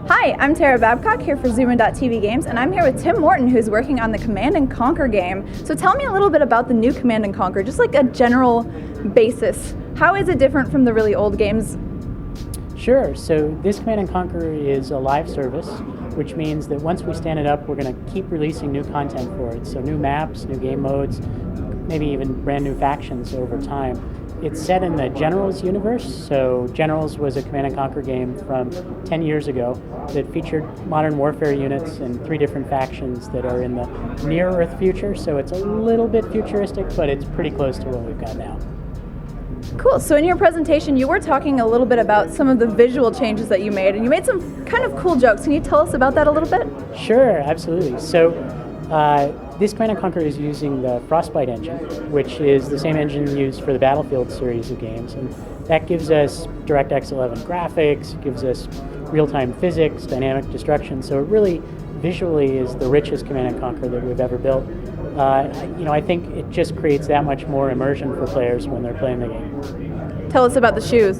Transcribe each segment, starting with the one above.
Hi, I'm Tara Babcock here for Zoomin.tv Games, and I'm here with Tim Morton, who's working on the Command & Conquer game. So tell me a little bit about the new Command & Conquer, just like a general basis. How is it different from the really old games? Sure. So this Command & Conquer is a live service, which means that once we stand it up, we're going to keep releasing new content for it. So new maps, new game modes, maybe even brand new factions over time. It's set in the Generals universe. So Generals was a Command & Conquer game from 10 years ago that featured modern warfare units and 3 different factions that are in the near-Earth future. So it's a little bit futuristic, but it's pretty close to what we've got now. Cool. So in your presentation, you were talking a little bit about some of the visual changes that you made, and you made some kind of cool jokes. Can you tell us about that a little bit? Sure, absolutely. So this Command & Conquer is using the Frostbite Engine, which is the same engine used for the Battlefield series of games, and that gives us DirectX 11 graphics, gives us real-time physics, dynamic destruction, so it really visually is the richest Command & Conquer that we've ever built. I think it just creates that much more immersion for players when they're playing the game. Tell us about the shoes.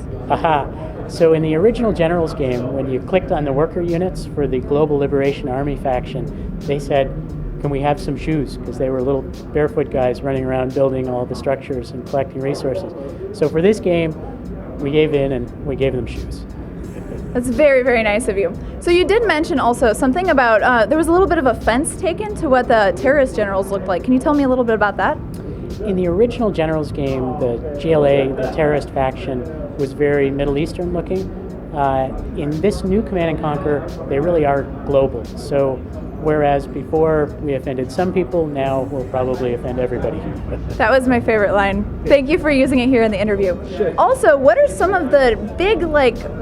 So in the original Generals game, when you clicked on the worker units for the Global Liberation Army faction, they said, can we have some shoes? Because they were little barefoot guys running around building all the structures and collecting resources. So for this game, we gave in and we gave them shoes. That's very, very nice of you. So you did mention also something about, there was a little bit of offense taken to what the terrorist generals looked like. Can you tell me a little bit about that? In the original Generals game, the GLA, the terrorist faction, was very Middle Eastern looking. In this new Command & Conquer, they really are global. So whereas before we offended some people, now we'll probably offend everybody. That was my favorite line. Thank you for using it here in the interview. Sure. Also, what are some of the big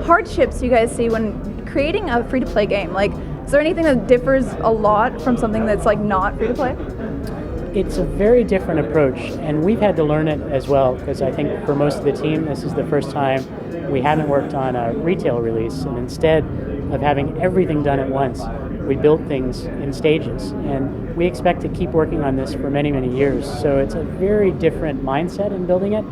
hardships you guys see when creating a free-to-play game? Is there anything that differs a lot from something that's not free-to-play? It's a very different approach, and we've had to learn it as well, because I think for most of the team, this is the first time we haven't worked on a retail release, and instead of having everything done at once, we built things in stages, and we expect to keep working on this for many, many years. So it's a very different mindset in building it.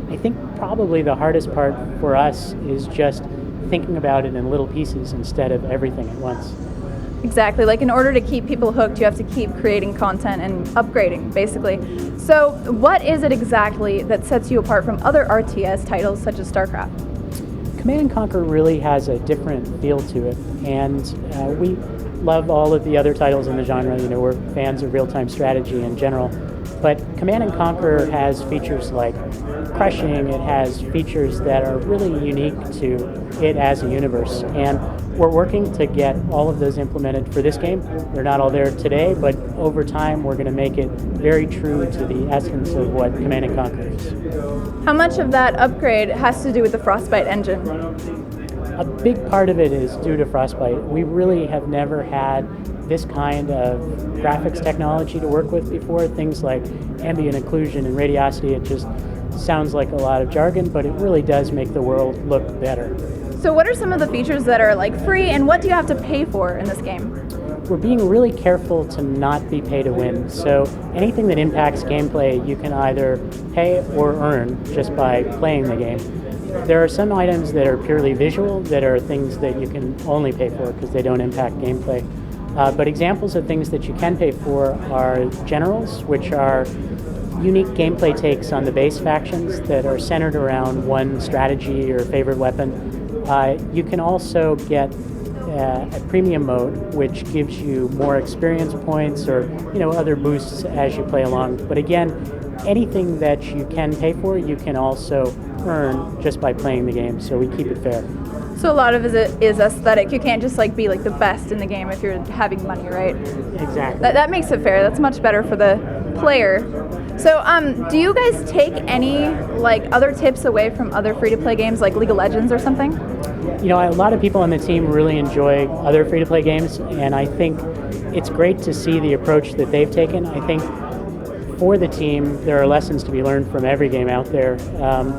I think probably the hardest part for us is just thinking about it in little pieces instead of everything at once. Exactly. In order to keep people hooked, you have to keep creating content and upgrading, basically. So what is it exactly that sets you apart from other RTS titles such as Starcraft? Command & Conquer really has a different feel to it, and we love all of the other titles in the genre. We're fans of real-time strategy in general, but Command & Conquer has features like crushing. It has features that are really unique to it as a universe, and we're working to get all of those implemented for this game. They're not all there today, but over time we're going to make it very true to the essence of what Command & Conquer is. How much of that upgrade has to do with the Frostbite engine? A big part of it is due to Frostbite. We really have never had this kind of graphics technology to work with before. Things like ambient occlusion and radiosity, it just sounds like a lot of jargon, but it really does make the world look better. So what are some of the features that are free, and what do you have to pay for in this game? We're being really careful to not be pay to win. So anything that impacts gameplay, you can either pay or earn just by playing the game. There are some items that are purely visual that are things that you can only pay for because they don't impact gameplay. But examples of things that you can pay for are Generals, which are unique gameplay takes on the base factions that are centered around one strategy or favorite weapon. You can also get a premium mode, which gives you more experience points or other boosts as you play along. But again, anything that you can pay for, you can also earn just by playing the game. So we keep it fair. So a lot of it is aesthetic. You can't just be the best in the game if you're having money, right? Exactly. That makes it fair. That's much better for the player. So do you guys take any other tips away from other free-to-play games like League of Legends or something? A lot of people on the team really enjoy other free-to-play games, and I think it's great to see the approach that they've taken. I think for the team, there are lessons to be learned from every game out there.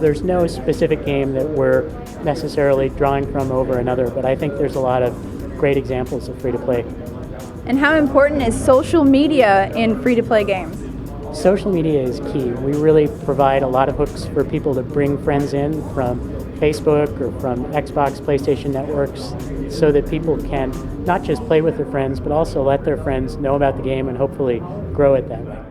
There's no specific game that we're necessarily drawing from over another, but I think there's a lot of great examples of free-to-play. And how important is social media in free-to-play games? Social media is key. We really provide a lot of hooks for people to bring friends in from Facebook or from Xbox, PlayStation networks, so that people can not just play with their friends, but also let their friends know about the game and hopefully grow it that way.